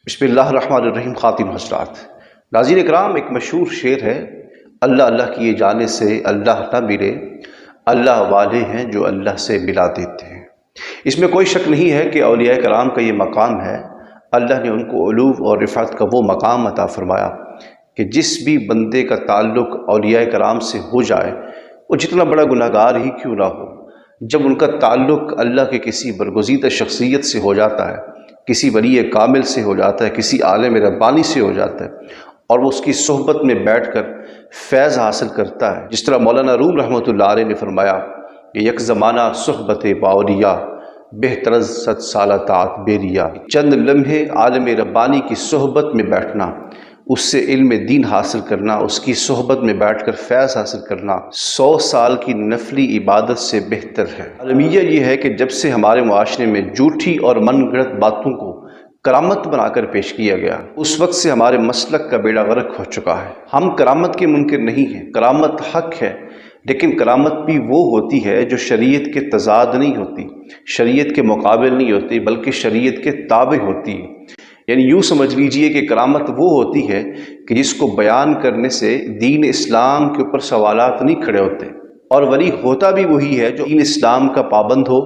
بسم اللہ الرحمن الرحیم خاتم حضرات ناظرین اکرام، ایک مشہور شعر ہے، اللہ اللہ کیے جانے سے اللہ نہ ملے، اللہ والے ہیں جو اللہ سے ملا دیتے ہیں۔ اس میں کوئی شک نہیں ہے کہ اولیاء کرام کا یہ مقام ہے۔ اللہ نے ان کو علو اور رفعت کا وہ مقام عطا فرمایا کہ جس بھی بندے کا تعلق اولیاء کرام سے ہو جائے، وہ جتنا بڑا گناہ گار ہی کیوں نہ ہو، جب ان کا تعلق اللہ کے کسی برگزیدہ شخصیت سے ہو جاتا ہے، کسی ولی کامل سے ہو جاتا ہے، کسی عالم ربانی سے ہو جاتا ہے، اور وہ اس کی صحبت میں بیٹھ کر فیض حاصل کرتا ہے، جس طرح مولانا روم رحمۃ اللہ علیہ نے فرمایا کہ یک زمانہ صحبت باولیاء بہتر از 100 سالہ طاعت بیریا۔ چند لمحے عالم ربانی کی صحبت میں بیٹھنا، اس سے علم دین حاصل کرنا، اس کی صحبت میں بیٹھ کر فیض حاصل کرنا 100 سال کی نفلی عبادت سے بہتر ہے۔ المیہ یہ ہے کہ جب سے ہمارے معاشرے میں جھوٹی اور من گھڑت باتوں کو کرامت بنا کر پیش کیا گیا، اس وقت سے ہمارے مسلک کا بیڑا غرق ہو چکا ہے۔ ہم کرامت کے منکر نہیں ہیں، کرامت حق ہے، لیکن کرامت بھی وہ ہوتی ہے جو شریعت کے تضاد نہیں ہوتی، شریعت کے مقابل نہیں ہوتی، بلکہ شریعت کے تابع ہوتی ہے۔ یعنی یوں سمجھ لیجئے کہ کرامت وہ ہوتی ہے کہ جس کو بیان کرنے سے دین اسلام کے اوپر سوالات نہیں کھڑے ہوتے، اور ولی ہوتا بھی وہی ہے جو دین اسلام کا پابند ہو،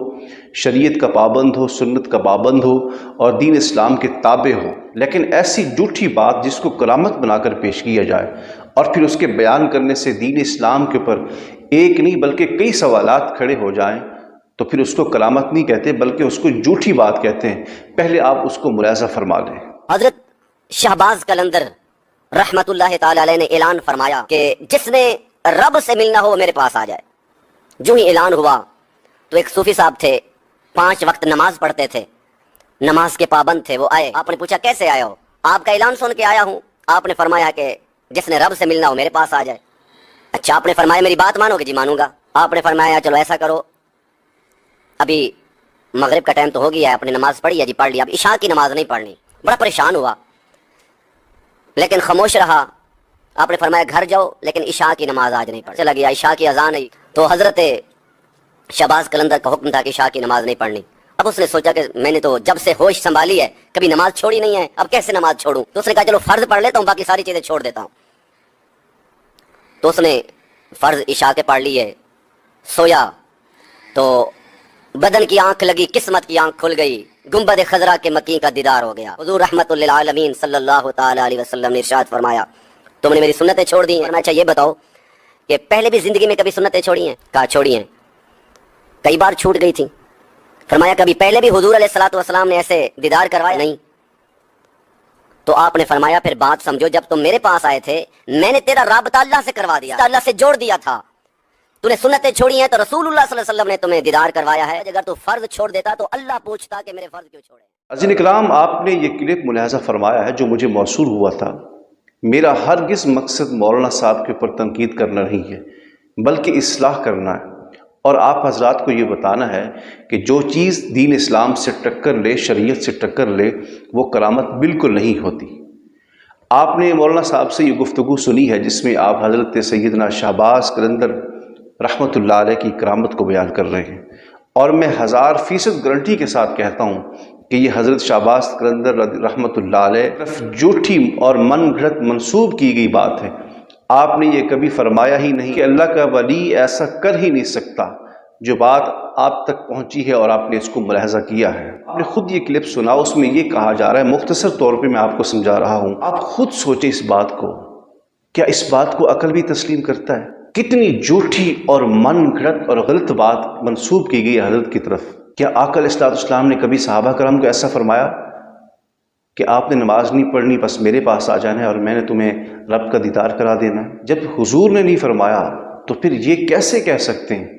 شریعت کا پابند ہو، سنت کا پابند ہو، اور دین اسلام کے تابع ہو۔ لیکن ایسی جھوٹی بات جس کو کرامت بنا کر پیش کیا جائے اور پھر اس کے بیان کرنے سے دین اسلام کے اوپر ایک نہیں بلکہ کئی سوالات کھڑے ہو جائیں، تو پھر اس کو کرامت نہیں کہتے بلکہ اس کو جھوٹی بات کہتے ہیں۔ پہلے آپ اس کو ملاحظہ فرما لیں۔ حضرت شہباز قلندر رحمت اللہ تعالی علیہ نے اعلان فرمایا کہ جس نے رب سے ملنا ہو میرے پاس آ جائے۔ جو ہی اعلان ہوا تو ایک صوفی صاحب تھے، 5 وقت نماز پڑھتے تھے، نماز کے پابند تھے، وہ آئے۔ آپ نے پوچھا کیسے آیا ہو؟ آپ کا اعلان سن کے آیا ہوں۔ آپ نے فرمایا کہ جس نے رب سے ملنا ہو میرے پاس آ جائے۔ اچھا، آپ نے فرمایا میری بات مانو گے؟ جی مانوں گا۔ آپ نے فرمایا چلو ایسا کرو، ابھی مغرب کا ٹائم تو ہو گیا ہے، اپنی نماز پڑھی ہے؟ جی پڑھ لی۔ اب عشاء کی نماز نہیں پڑھنی۔ بڑا پریشان ہوا لیکن خاموش رہا۔ آپ نے فرمایا گھر جاؤ لیکن عشاء کی نماز آج نہیں پڑھ۔ چلا گیا، عشاء کی اذان آئی تو حضرت شہباز قلندر کا حکم تھا کہ عشاء کی نماز نہیں پڑھنی۔ اب اس نے سوچا کہ میں نے تو جب سے ہوش سنبھالی ہے کبھی نماز چھوڑی نہیں ہے، اب کیسے نماز چھوڑوں؟ تو اس نے کہا چلو فرض پڑھ لیتا ہوں، باقی ساری چیزیں چھوڑ دیتا ہوں۔ تو اس نے فرض عشاء کے پڑھ لیے، سویا تو بدن کی آنکھ لگی، قسمت کی آنکھ کھل گئی، گنبد خضرا کے مکی کا دیدار ہو گیا۔ حضور رحمت للعالمین صلی اللہ تعالی علیہ وسلم نے ارشاد فرمایا تم نے میری سنتیں چھوڑ دی ہیں۔ اچھا یہ بتاؤ کہ پہلے بھی زندگی میں کبھی سنتیں چھوڑی ہیں؟ کہا چھوڑی ہیں، کئی بار چھوٹ گئی تھی۔ فرمایا کبھی پہلے بھی حضور علیہ الصلوۃ والسلام نے ایسے دیدار کروایا؟ نہیں۔ تو آپ نے فرمایا پھر بات سمجھو، جب تم میرے پاس آئے تھے میں نے تیرا رابطہ اللہ سے کروا دیا، اللہ سے جوڑ دیا تھا۔ تو نے سنتیں چھوڑی ہیں تو رسول اللہ صلی اللہ علیہ وسلم نے تمہیں دیدار کروایا ہے۔ اگر تو فرض چھوڑ دیتا تو اللہ پوچھتا کہ میرے فرض کیوں چھوڑے۔ عزیز اکرام، آپ نے یہ کلپ ملاحظہ فرمایا ہے جو مجھے موصول ہوا تھا۔ میرا ہرگز مقصد مولانا صاحب کے اوپر تنقید کرنا نہیں ہے بلکہ اصلاح کرنا ہے، اور آپ حضرات کو یہ بتانا ہے کہ جو چیز دین اسلام سے ٹکر لے، شریعت سے ٹکر لے، وہ کرامت بالکل نہیں ہوتی۔ آپ نے مولانا صاحب سے یہ گفتگو سنی ہے جس میں آپ حضرت سیدنا شہباز قلندر رحمت اللہ علیہ کی کرامت کو بیان کر رہے ہیں، اور میں 1000% گارنٹی کے ساتھ کہتا ہوں کہ یہ حضرت شہباز قلندر رحمت اللہ علیہ طرف جھوٹی اور من گھڑت منسوب کی گئی بات ہے۔ آپ نے یہ کبھی فرمایا ہی نہیں کہ اللہ کا ولی ایسا کر ہی نہیں سکتا۔ جو بات آپ تک پہنچی ہے اور آپ نے اس کو ملاحظہ کیا ہے، آپ نے خود یہ کلپ سنا، اس میں یہ کہا جا رہا ہے، مختصر طور پہ میں آپ کو سمجھا رہا ہوں، آپ خود سوچیں اس بات کو، کیا اس بات کو عقل بھی تسلیم کرتا ہے؟ کتنی جھوٹی اور من گھڑت اور غلط بات منسوب کی گئی ہے حضرت کی طرف۔ کیا آقا علیہ الصلوۃ والسلام نے کبھی صحابہ کرام کو ایسا فرمایا کہ آپ نے نماز نہیں پڑھنی، بس میرے پاس آ جانا ہے اور میں نے تمہیں رب کا دیدار کرا دینا ہے؟ جب حضور نے نہیں فرمایا تو پھر یہ کیسے کہہ سکتے ہیں؟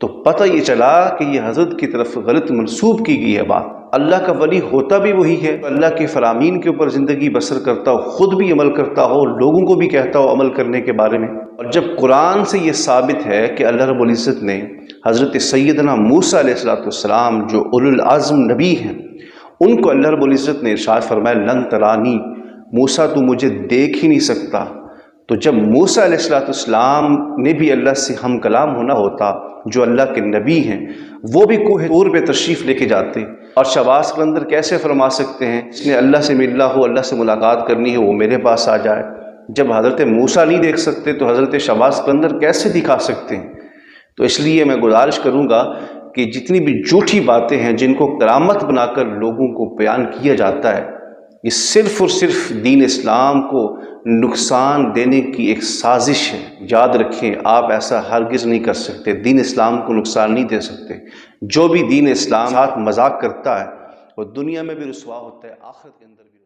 تو پتہ یہ چلا کہ یہ حضرت کی طرف غلط منسوب کی گئی ہے بات۔ اللہ کا ولی ہوتا بھی وہی ہے، اللہ کے فرامین کے اوپر زندگی بسر کرتا ہو، خود بھی عمل کرتا ہو، لوگوں کو بھی کہتا ہو عمل کرنے کے بارے میں۔ اور جب قرآن سے یہ ثابت ہے کہ اللہ رب العزت نے حضرت سیدنا موسیٰ علیہ السلام جو اولو العزم نبی ہیں، ان کو اللہ رب العزت نے ارشاد فرمایا لن ترانی، موسیٰ تو مجھے دیکھ ہی نہیں سکتا۔ تو جب موسیٰ علیہ السلام نے بھی اللہ سے ہم کلام ہونا ہوتا، جو اللہ کے نبی ہیں، وہ بھی کوہ طور پہ تشریف لے کے جاتے اور شہباز قلندر کیسے فرما سکتے ہیں اس نے اللہ سے ملنا ہو، اللہ سے ملاقات کرنی ہو، وہ میرے پاس آ جائے؟ جب حضرت موسیٰ نہیں دیکھ سکتے تو حضرت شہباز قلندر کیسے دکھا سکتے ہیں؟ تو اس لیے میں گزارش کروں گا کہ جتنی بھی جھوٹی باتیں ہیں جن کو کرامت بنا کر لوگوں کو بیان کیا جاتا ہے، یہ صرف اور صرف دین اسلام کو نقصان دینے کی ایک سازش ہے۔ یاد رکھیں، آپ ایسا ہرگز نہیں کر سکتے، دین اسلام کو نقصان نہیں دے سکتے۔ جو بھی دین اسلام ساتھ مذاق کرتا ہے وہ دنیا میں بھی رسوا ہوتا ہے، آخرت کے اندر بھی۔